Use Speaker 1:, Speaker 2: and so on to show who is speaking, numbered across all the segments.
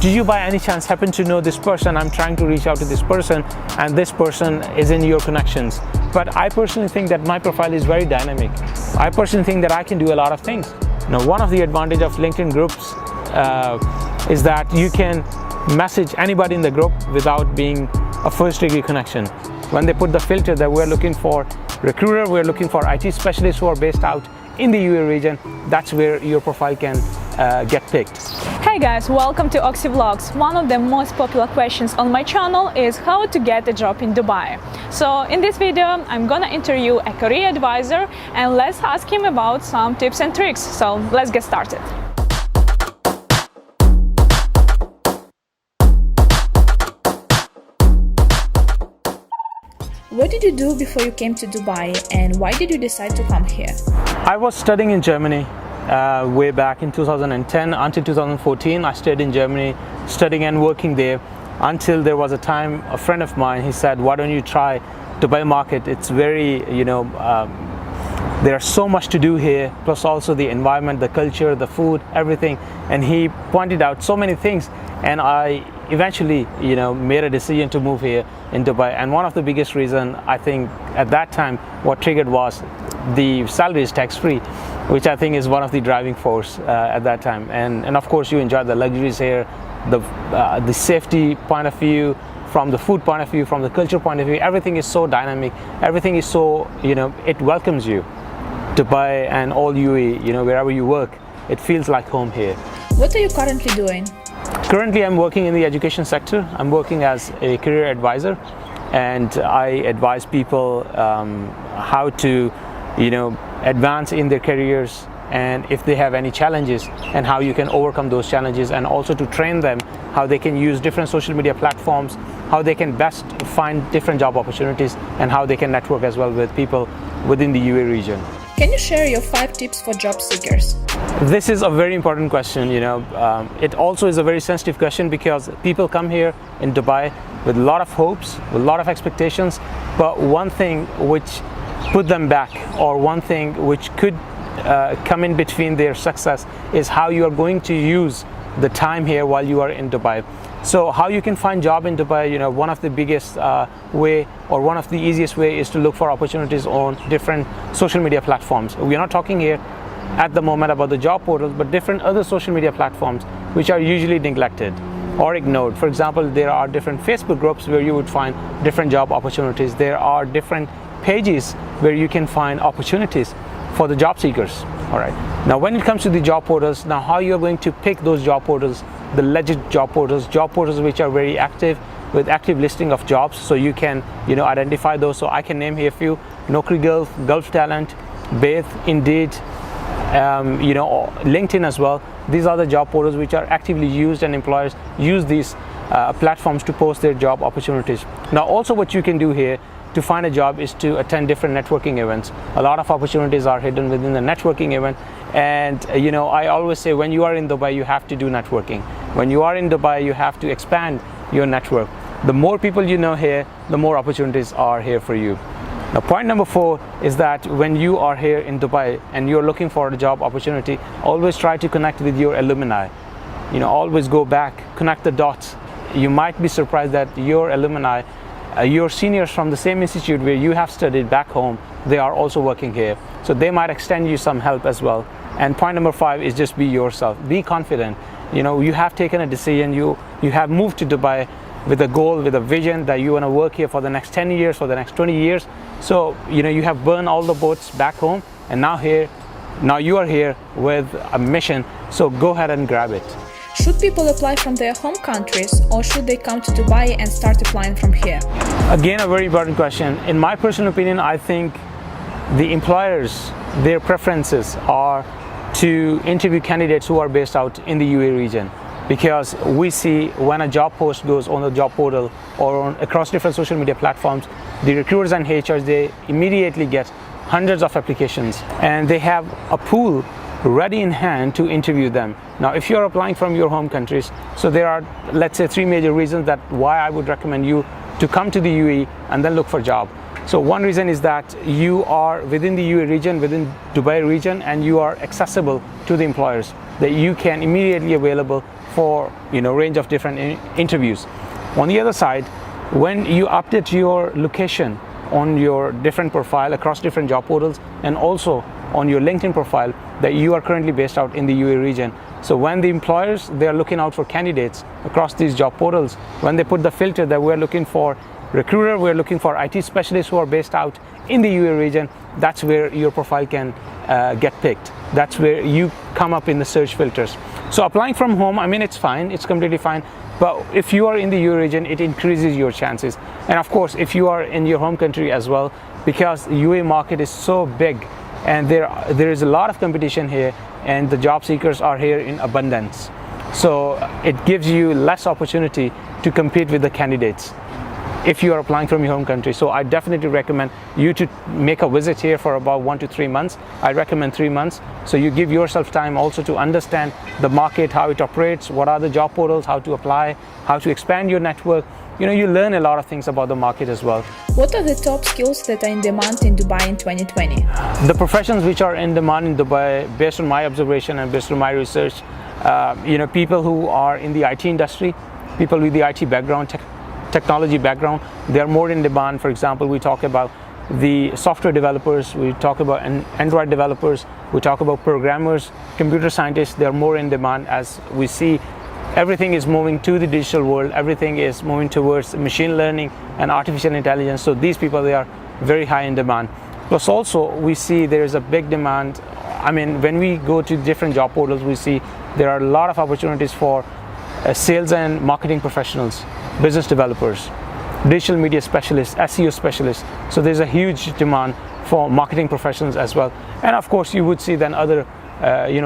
Speaker 1: do you by any chance happen to know this person? I'm trying to reach out to this person and this person is in your connections. But I personally think that my profile is very dynamic. I personally think that I can do a lot of things. Now, one of the advantages of LinkedIn groups is that you can message anybody in the group without being a first-degree connection. When they put the filter that we're looking for recruiter, we're looking for IT specialists who are based out in the UAE region, that's where your profile can get picked.
Speaker 2: Hey guys, welcome to Oksy Vlogs. One of the most popular questions on my channel is how to get a job in Dubai. So in this video, I'm gonna interview a career advisor and let's ask him about some tips and tricks. So let's get started. What did you do before you came to Dubai and why did you decide to come here?
Speaker 1: I was studying in Germany way back in 2010 until 2014. I stayed in Germany studying and working there until there was a time a friend of mine, he said, why don't you try Dubai market? It's very, there's so much to do here, plus also the environment, the culture, the food, everything. And he pointed out so many things, and I eventually, made a decision to move here in Dubai. And one of the biggest reason, I think, at that time, what triggered was the salary is tax-free, which I think is one of the driving force at that time. And of course, you enjoy the luxuries here, the safety point of view, from the food point of view, from the culture point of view. Everything is so dynamic. Everything is so, it welcomes you. Dubai and all UAE, wherever you work, it feels like home here.
Speaker 2: What are you currently doing?
Speaker 1: Currently, I'm working in the education sector. I'm working as a career advisor, and I advise people how to, advance in their careers, and if they have any challenges, and how you can overcome those challenges, and also to train them how they can use different social media platforms, how they can best find different job opportunities, and how they can network as well with people within the UAE region.
Speaker 2: Can you share your 5 tips for job seekers?
Speaker 1: This is a very important question. It also is a very sensitive question because people come here in Dubai with a lot of hopes, with a lot of expectations, but one thing which put them back, or one thing which could come in between their success, is how you are going to use the time here while you are in Dubai. So how you can find job in Dubai, one of the biggest way, or one of the easiest way, is to look for opportunities on different social media platforms. We are not talking here at the moment about the job portals, but different other social media platforms which are usually neglected or ignored. For example, there are different Facebook groups where you would find different job opportunities. There are different pages where you can find opportunities for the job seekers. All right. Now, when it comes to the job portals, now how you're going to pick those job portals, the legit job portals which are very active, with active listing of jobs, so you can, identify those. So I can name here a few: Naukri Gulf, Gulf Talent, Baith, Indeed, LinkedIn as well. These are the job portals which are actively used, and employers use these platforms to post their job opportunities. Now, also what you can do here to find a job is to attend different networking events. A lot of opportunities are hidden within the networking event, and I always say, when you are in Dubai, you have to do networking. When you are in Dubai, you have to expand your network. The more people you know here, the more opportunities are here for you. Now, point number 4 is that when you are here in Dubai and you're looking for a job opportunity, always try to connect with your alumni. Always go back, connect the dots. You might be surprised that your alumni, your seniors from the same institute where you have studied back home, they are also working here. So they might extend you some help as well. And point number 5 is just be yourself. Be confident. You have taken a decision. You have moved to Dubai with a goal, with a vision that you want to work here for the next 10 years, for the next 20 years. So, you have burned all the boats back home, and now you are here with a mission. So go ahead and grab it.
Speaker 2: Should people apply from their home countries, or should they come to Dubai and start applying from here?
Speaker 1: Again, a very important question. In my personal opinion, I think the employers, their preferences are to interview candidates who are based out in the UAE region, because we see when a job post goes on the job portal or across different social media platforms, the recruiters and HRs, they immediately get hundreds of applications, and they have a pool ready in hand to interview them. Now, if you're applying from your home countries, so there are, let's say, 3 major reasons that why I would recommend you to come to the UAE and then look for a job. So one reason is that you are within the UAE region, within Dubai region, and you are accessible to the employers, that you can immediately available for range of different interviews. On the other side, when you update your location on your different profile across different job portals, and also on your LinkedIn profile that you are currently based out in the UAE region. So when the employers, they are looking out for candidates across these job portals, when they put the filter that we're looking for recruiter, we're looking for IT specialists who are based out in the UAE region, that's where your profile can get picked. That's where you come up in the search filters. So applying from home, I mean, it's fine, it's completely fine. But if you are in the UAE region, it increases your chances. And of course, if you are in your home country as well, because the UAE market is so big and there is a lot of competition here, and the job seekers are here in abundance. So it gives you less opportunity to compete with the candidates if you are applying from your home country. So I definitely recommend you to make a visit here for about 1 to 3 months. I recommend 3 months. So you give yourself time also to understand the market, how it operates, what are the job portals, how to apply, how to expand your network. You learn a lot of things about the market as well.
Speaker 2: What are the top skills that are in demand in Dubai in 2020?
Speaker 1: The professions which are in demand in Dubai, based on my observation and based on my research, people who are in the IT industry, people with the IT background, technology background, they are more in demand. For example, we talk about the software developers, we talk about Android developers, we talk about programmers, computer scientists. They are more in demand, as we see everything is moving to the digital world, everything is moving towards machine learning and artificial intelligence. So these people, they are very high in demand. Plus also we see there is a big demand. I mean, when we go to different job portals, we see there are a lot of opportunities for sales and marketing professionals, business developers, digital media specialists, SEO specialists. So there's a huge demand for marketing professionals as well. And of course you would see then other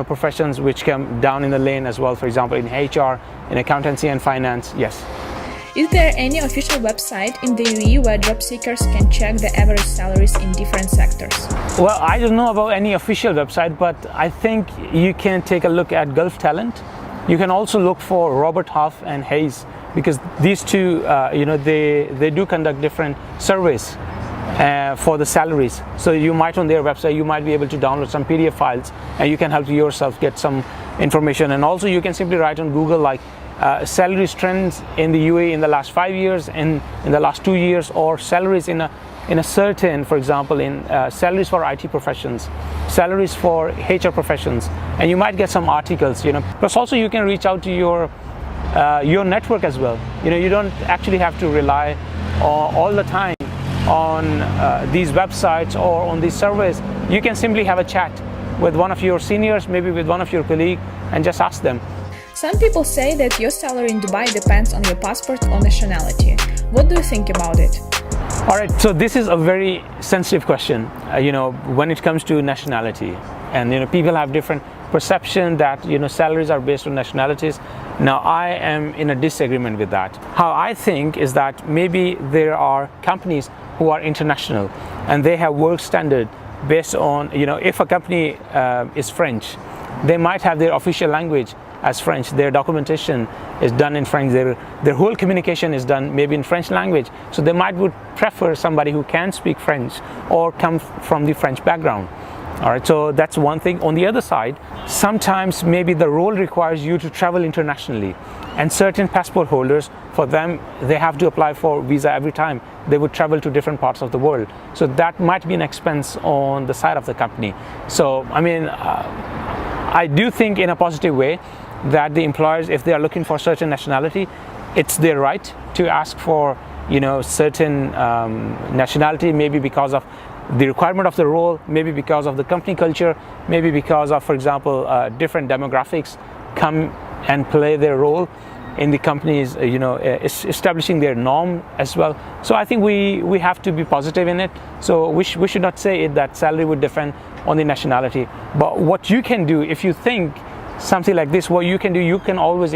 Speaker 1: professions which come down in the lane as well, for example in HR, in accountancy and finance. Yes.
Speaker 2: Is there any official website in the UAE where job seekers can check the average salaries in different sectors?
Speaker 1: Well, I don't know about any official website, but I think you can take a look at Gulf Talent. You can also look for Robert Half and Hayes, because these two, they do conduct different surveys for the salaries. So you might, on their website, you might be able to download some PDF files and you can help yourself get some information. And also you can simply write on Google like salaries trends in the UAE in the last 5 years, in the last 2 years, or salaries in a certain, for example, in salaries for IT professions, salaries for HR professions, and you might get some articles. Plus also you can reach out to your network as well. You don't actually have to rely all the time on these websites or on these surveys. You can simply have a chat with one of your seniors, maybe with one of your colleagues, and just ask them.
Speaker 2: Some people say that your salary in Dubai depends on your passport or nationality. What do you think about it?
Speaker 1: All right, so this is a very sensitive question, when it comes to nationality. And people have different perception that salaries are based on nationalities. Now I am in a disagreement with that. How I think is that maybe there are companies who are international and they have work standard based on, if a company is French, they might have their official language as French, their documentation is done in French, their whole communication is done maybe in French language. So they would prefer somebody who can speak French or come from the French background. All right, so that's one thing. On the other side, sometimes maybe the role requires you to travel internationally, and certain passport holders, for them, they have to apply for visa every time they would travel to different parts of the world. So that might be an expense on the side of the company. So I mean, I do think in a positive way that the employers, if they are looking for certain nationality, it's their right to ask for certain nationality, maybe because of the requirement of the role, maybe because of the company culture, maybe because of, for example, different demographics come and play their role in the companies, establishing their norm as well. So I think we have to be positive in it. So we should not say it that salary would depend on the nationality. But what you can do, if you think something like this, what you can do, you can always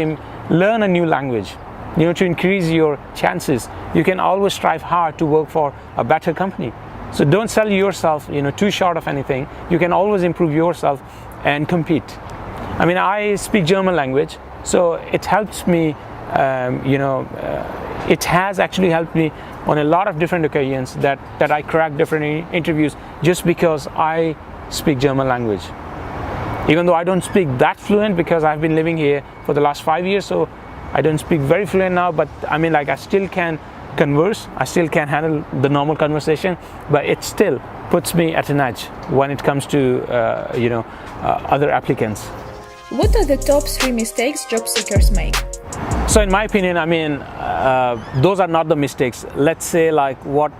Speaker 1: learn a new language, to increase your chances. You can always strive hard to work for a better company. So don't sell yourself, too short of anything. You can always improve yourself and compete. I mean, I speak German language, so it helps me, it has actually helped me on a lot of different occasions that I crack different interviews just because I speak German language. Even though I don't speak that fluent because I've been living here for the last 5 years, so I don't speak very fluent now, but I mean, like, I still can converse, I still can handle the normal conversation, but it still puts me at an edge when it comes to other applicants.
Speaker 2: What are the top 3 mistakes job seekers make?
Speaker 1: So in my opinion, I mean, those are not the mistakes. Let's say like what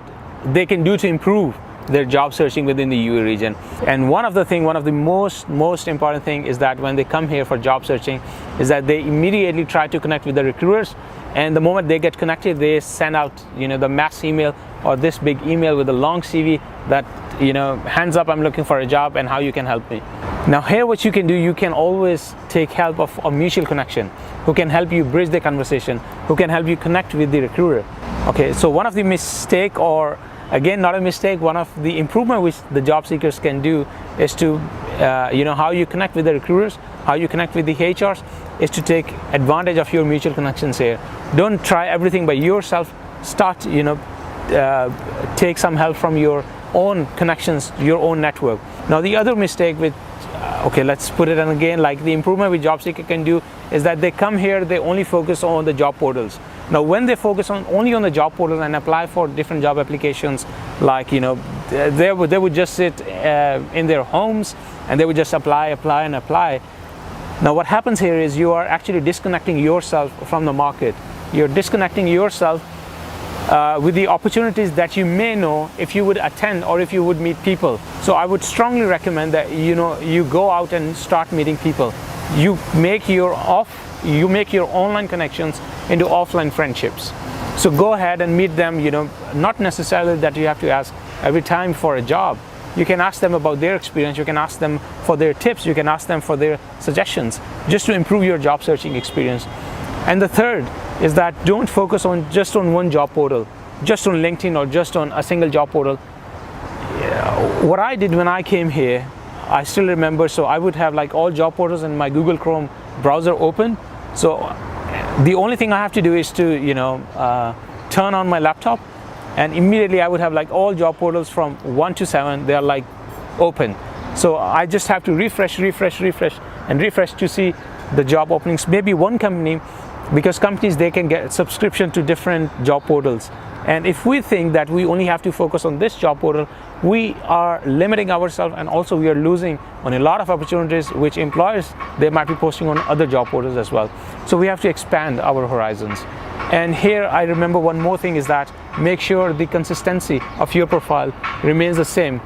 Speaker 1: they can do to improve their job searching within the UAE region. And one of the most important thing is that when they come here for job searching is that they immediately try to connect with the recruiters, and the moment they get connected, they send out the mass email or this big email with a long CV that hands up, I'm looking for a job and how you can help me. Now here what you can do, you can always take help of a mutual connection who can help you bridge the conversation, who can help you connect with the recruiter. Okay, so one of the mistake, or again not a mistake, one of the improvement which the job seekers can do is to how you connect with the recruiters, how you connect with the HRs, is to take advantage of your mutual connections here. Don't try everything by yourself. Start take some help from your own connections, your own network. Now the other mistake with let's put it in again, like the improvement which job seeker can do is that they come here, they only focus on the job portals. Now when they focus only on the job portal and apply for different job applications, like they would just sit in their homes and they would just apply. Now what happens here is you are actually disconnecting yourself from the market. You're disconnecting yourself with the opportunities that you may know if you would attend or if you would meet people. So I would strongly recommend that you go out and start meeting people. You make your online connections into offline friendships. So go ahead and meet them, not necessarily that you have to ask every time for a job. You can ask them about their experience, you can ask them for their tips, you can ask them for their suggestions, just to improve your job searching experience. And the third is that don't focus just on one job portal, just on LinkedIn or just on a single job portal. What I did when I came here, I still remember, so I would have like all job portals in my Google Chrome browser open. So the only thing I have to do is to turn on my laptop, and immediately I would have like all job portals from 1 to 7, they are like open. So I just have to refresh to see the job openings. Maybe one company, because companies, they can get subscription to different job portals, and if we think that we only have to focus on this job portal, we are limiting ourselves, and also we are losing on a lot of opportunities which employers, they might be posting on other job portals as well. So we have to expand our horizons. And here I remember one more thing is that make sure the consistency of your profile remains the same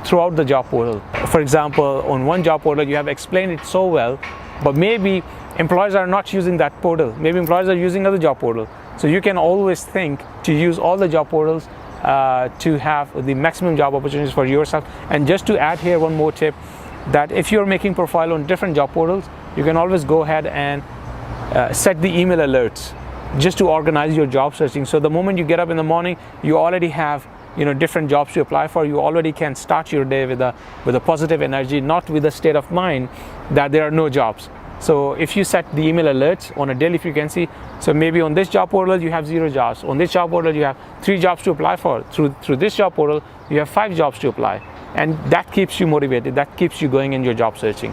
Speaker 1: throughout the job portal. For example, on one job portal you have explained it so well, but maybe employers are not using that portal. Maybe employers are using other job portal. So you can always think to use all the job portals to have the maximum job opportunities for yourself. And just to add here one more tip, that if you're making profile on different job portals, you can always go ahead and set the email alerts just to organize your job searching. So the moment you get up in the morning, you already have different jobs to apply for. You already can start your day with a positive energy, not with a state of mind that there are no jobs. So if you set the email alerts on a daily frequency, so maybe on this job portal you have 0 jobs, on this job portal you have 3 jobs to apply for, through this job portal you have 5 jobs to apply, and that keeps you motivated, that keeps you going in your job searching.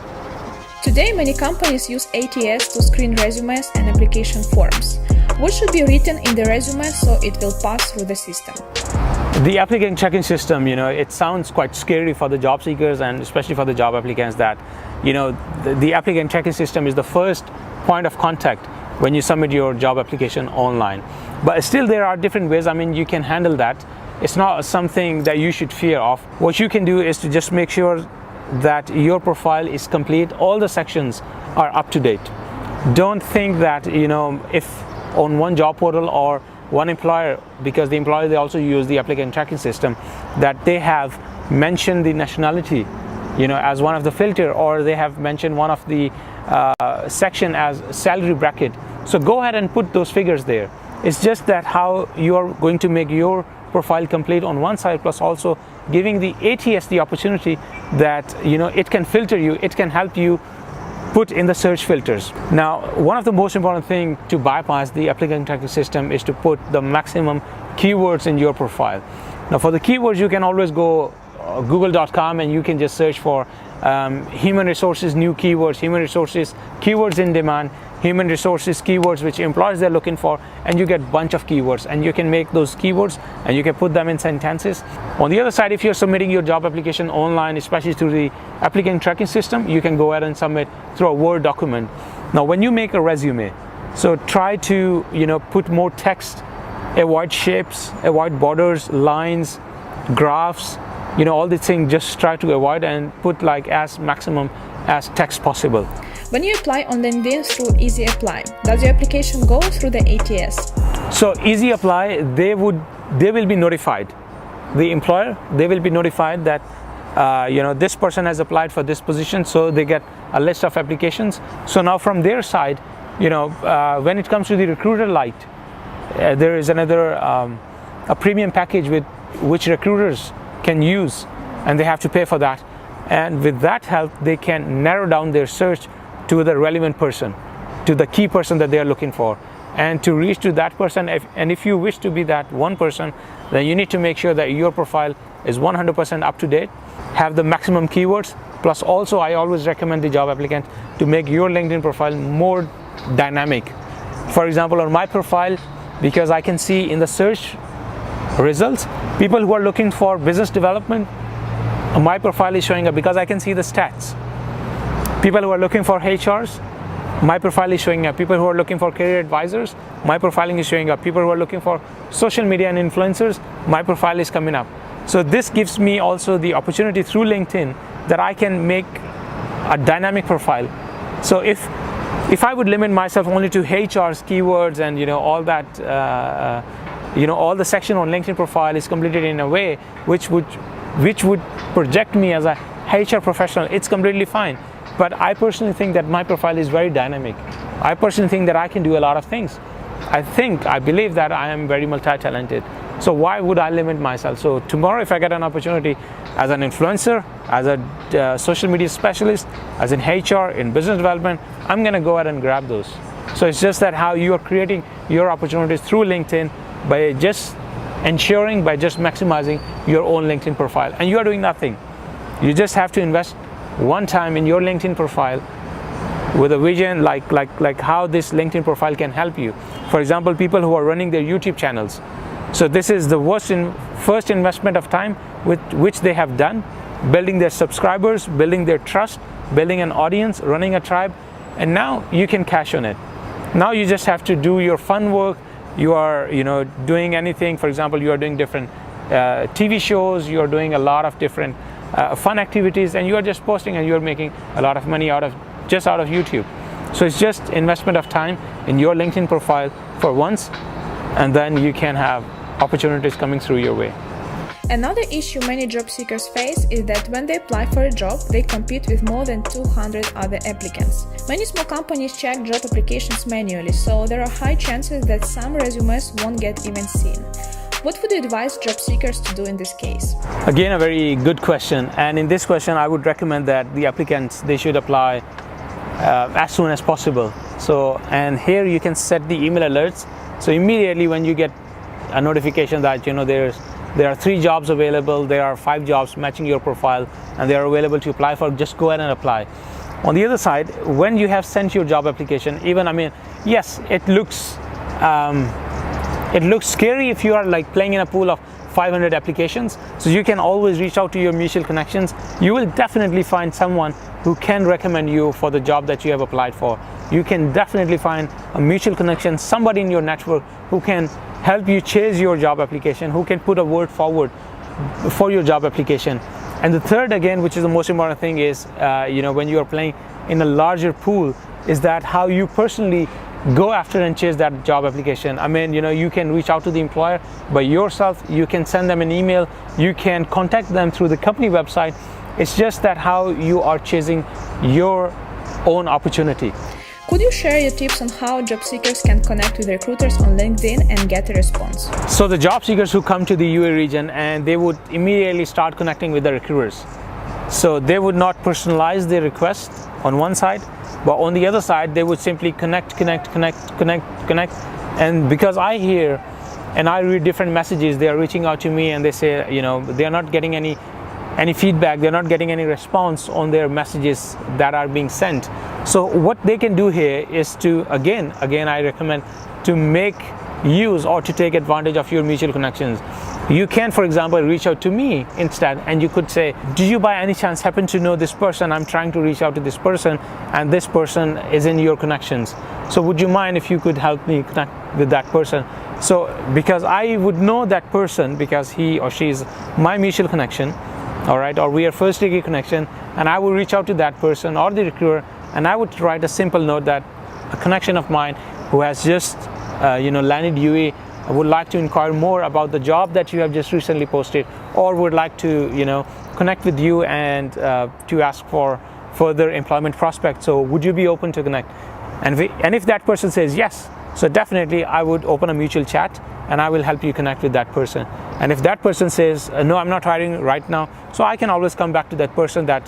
Speaker 2: Today many companies use ATS to screen resumes and application forms. What should be written in the resume so it will pass through the system?
Speaker 1: The applicant check-in system, it sounds quite scary for the job seekers and especially for the job applicants that, the applicant check-in system is the first point of contact when you submit your job application online. But still there are different ways, you can handle that. It's not something that you should fear of. What you can do is to just make sure that your profile is complete, all the sections are up to date. Don't think that, if on one job portal or one employer, because the employer, they also use the applicant tracking system, that they have mentioned the nationality as one of the filter, or they have mentioned one of the section as salary bracket. So go ahead and put those figures there. It's just that how you are going to make your profile complete on one side, plus also giving the ATS the opportunity that it can filter you, it can help you put in the search filters. Now, one of the most important thing to bypass the applicant tracking system is to put the maximum keywords in your profile. Now, for the keywords, you can always go google.com and you can just search for human resources new keywords, human resources keywords in demand, human resources keywords which employers they're looking for, and you get bunch of keywords, and you can make those keywords and you can put them in sentences. On the other side, if you're submitting your job application online, especially through the applicant tracking system, you can go ahead and submit through a Word document. Now when you make a resume, so try to put more text, avoid shapes, avoid borders, lines, graphs, all these things just try to avoid, and put like as maximum as text possible.
Speaker 2: When you apply on LinkedIn through Easy Apply, does your application go through the ATS?
Speaker 1: So Easy Apply, they will be notified. The employer, they will be notified that this person has applied for this position, so they get a list of applications. So now from their side, when it comes to the Recruiter Lite, there is another a premium package with which recruiters can use, and they have to pay for that. And with that help, they can narrow down their search to the relevant person, to the key person that they are looking for. And to reach to that person, if you wish to be that one person, then you need to make sure that your profile is 100% up to date, have the maximum keywords. Plus also, I always recommend the job applicant to make your LinkedIn profile more dynamic. For example, on my profile, because I can see in the search results, people who are looking for business development, my profile is showing up because I can see the stats. People who are looking for HRs, my profile is showing up. People who are looking for career advisors, my profiling is showing up. People who are looking for social media and influencers, my profile is coming up. So this gives me also the opportunity through LinkedIn that I can make a dynamic profile. So if I would limit myself only to HR's keywords and all that, all the section on LinkedIn profile is completed in a way which would project me as a HR professional, it's completely fine. But I personally think that my profile is very dynamic. I personally think that I can do a lot of things. I believe that I am very multi-talented. So why would I limit myself? So tomorrow, if I get an opportunity as an influencer, as a social media specialist, as in HR, in business development, I'm gonna go ahead and grab those. So it's just that how you are creating your opportunities through LinkedIn by just maximizing your own LinkedIn profile. And you are doing nothing. You just have to invest one time in your LinkedIn profile with a vision like how this LinkedIn profile can help you. For example, people who are running their YouTube channels. So this is the first investment of time which they have done, building their subscribers, building their trust, building an audience, running a tribe, and now you can cash on it. Now you just have to do your fun work. You are doing anything. For example, you are doing different TV shows, you are doing a lot of different fun activities, and you are just posting and you are making a lot of money out of YouTube. So it's just investment of time in your LinkedIn profile for once, and then you can have opportunities coming through your way.
Speaker 2: Another issue many job seekers face is that when they apply for a job, they compete with more than 200 other applicants. Many small companies check job applications manually, so there are high chances that some resumes won't get even seen. What would you advise job seekers to do in this case?
Speaker 1: Again, a very good question. And in this question, I would recommend that the applicants, they should apply as soon as possible. So, and here you can set the email alerts. So immediately when you get a notification that there are 3 jobs available, there are 5 jobs matching your profile, and they are available to apply for, just go ahead and apply. On the other side, when you have sent your job application, yes, it looks scary if you are like playing in a pool of 500 applications. So you can always reach out to your mutual connections. You will definitely find someone who can recommend you for the job that you have applied for. You can definitely find a mutual connection, somebody in your network who can help you chase your job application, who can put a word forward for your job application. And the third, again, which is the most important thing, is when you are playing in a larger pool, is that how you personally go after and chase that job application. You can reach out to the employer by yourself, you can send them an email, you can contact them through the company website. It's just that how you are chasing your own opportunity.
Speaker 2: Could you share your tips on how job seekers can connect with recruiters on LinkedIn and get a response?
Speaker 1: So the job seekers who come to the UAE region, and they would immediately start connecting with the recruiters. So they would not personalize their request on one side, but on the other side, they would simply connect. And because I hear and I read different messages, they are reaching out to me and they say, they are not getting any any feedback, they're not getting any response on their messages that are being sent. So what they can do here is to, again I recommend to make use or to take advantage of your mutual connections. You can, for example, reach out to me instead, and you could say, do you by any chance happen to know this person? I'm trying to reach out to this person, and this person is in your connections. So would you mind if you could help me connect with that person? So because I would know that person because he or she is my mutual connection, all right, or we are first degree connection, and I will reach out to that person or the recruiter, and I would write a simple note that a connection of mine who has just landed UAE would like to inquire more about the job that you have just recently posted, or would like to connect with you and to ask for further employment prospects. So would you be open to connect? And if that person says yes, so definitely I would open a mutual chat and I will help you connect with that person. And if that person says no, I'm not hiring right now, so I can always come back to that person that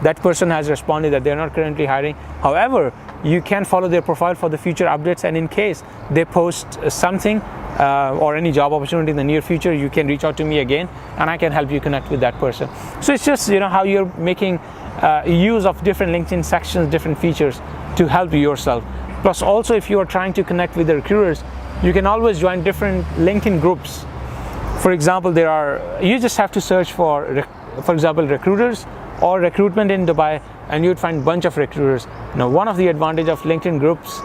Speaker 1: that person has responded that they're not currently hiring. However, you can follow their profile for the future updates, and in case they post something or any job opportunity in the near future, you can reach out to me again and I can help you connect with that person. So it's just how you're making use of different LinkedIn sections, different features to help yourself. Plus also, if you are trying to connect with the recruiters, you can always join different LinkedIn groups. For example, you just have to search for example, recruiters or recruitment in Dubai, and you'd find a bunch of recruiters. One of the advantage of LinkedIn groups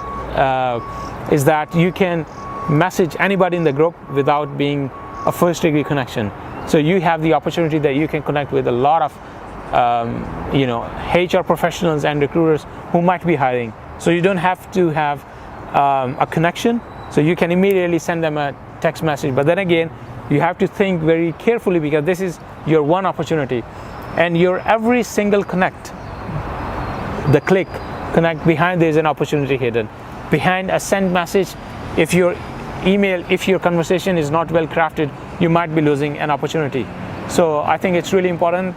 Speaker 1: is that you can message anybody in the group without being a first degree connection. So you have the opportunity that you can connect with a lot of HR professionals and recruiters who might be hiring. So you don't have to have a connection, so you can immediately send them a text message. But then again, you have to think very carefully because this is your one opportunity, and your every single connect, the click connect, behind there is an opportunity hidden. Behind a send message, if your conversation is not well crafted, you might be losing an opportunity. So I think it's really important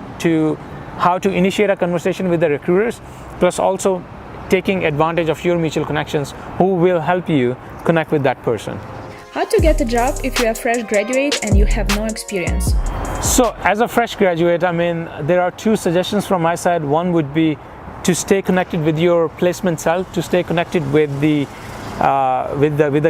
Speaker 1: how to initiate a conversation with the recruiters, plus also taking advantage of your mutual connections who will help you connect with that person.
Speaker 2: How to get a job if you are a fresh graduate and you have no experience?
Speaker 1: So as a fresh graduate, there are two suggestions from my side. One would be to stay connected with your placement cell, to stay connected with the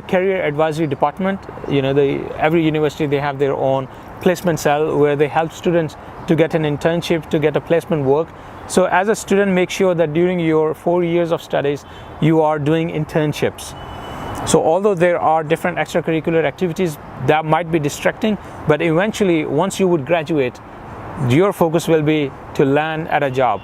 Speaker 1: career advisory department. Every university, they have their own placement cell where they help students to get an internship, to get a placement work. So as a student, make sure that during your 4 years of studies, you are doing internships. So although there are different extracurricular activities that might be distracting, but eventually once you would graduate, your focus will be to land at a job,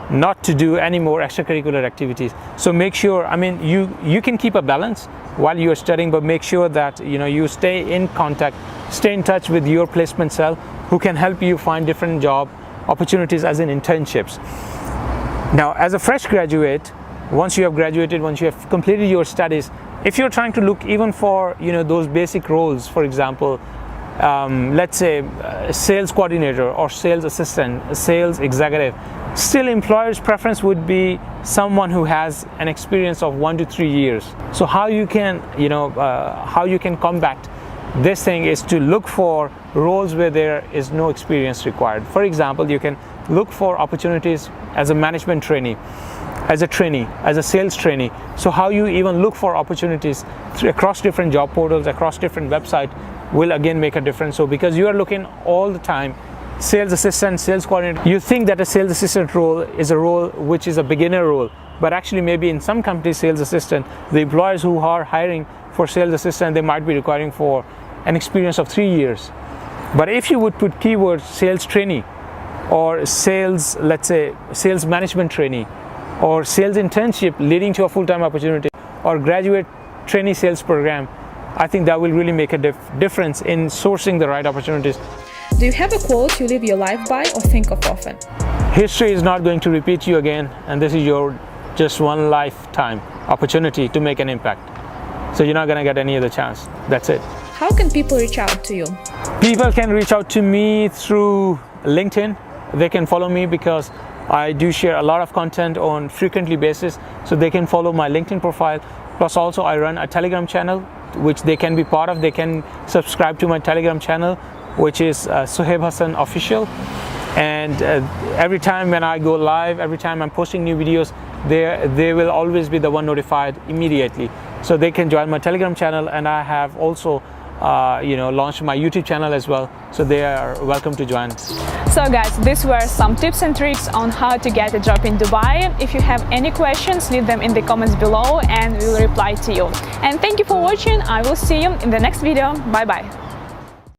Speaker 1: not to do any more extracurricular activities. So make sure, you can keep a balance while you're studying, but make sure that you stay in contact, stay in touch with your placement cell who can help you find different job opportunities as in internships. Now, as a fresh graduate, once you have graduated, once you have completed your studies, if you're trying to look even for those basic roles, for example, let's say sales coordinator or sales assistant, sales executive, still employer's preference would be someone who has an experience of 1 to 3 years. So how you can combat this thing is to look for roles where there is no experience required. For example, you can look for opportunities as a management trainee, as a trainee, as a sales trainee. So how you even look for opportunities across different job portals, across different websites will again make a difference. So because you are looking all the time, sales assistant, sales coordinator, you think that a sales assistant role is a role which is a beginner role, but actually maybe in some companies, sales assistant, the employers who are hiring for sales assistant, they might be requiring for an experience of 3 years. But if you would put keywords sales trainee or sales, let's say sales management trainee, or sales internship leading to a full-time opportunity, or graduate trainee sales program, I think that will really make a difference in sourcing the right opportunities.
Speaker 2: Do you have a quote you live your life by or think of often?
Speaker 1: History is not going to repeat you again, and this is your just one lifetime opportunity to make an impact. So you're not going to get any other chance. That's it.
Speaker 2: How can people reach out to you?
Speaker 1: People can reach out to me through LinkedIn. They can follow me because I do share a lot of content on frequently basis, so they can follow my LinkedIn profile. Plus also I run a Telegram channel which they can be part of. They can subscribe to my Telegram channel, which is Suhaib Hassan Official. and every time when I go live, every time I'm posting new videos, they will always be the one notified immediately. So they can join my Telegram channel, and I have also launched my YouTube channel as well, so they are welcome to join.
Speaker 2: So guys, these were some tips and tricks on how to get a job in Dubai. If you have any questions, leave them in the comments below and we will reply to you. And thank you for watching. I will see you in the next video. Bye bye.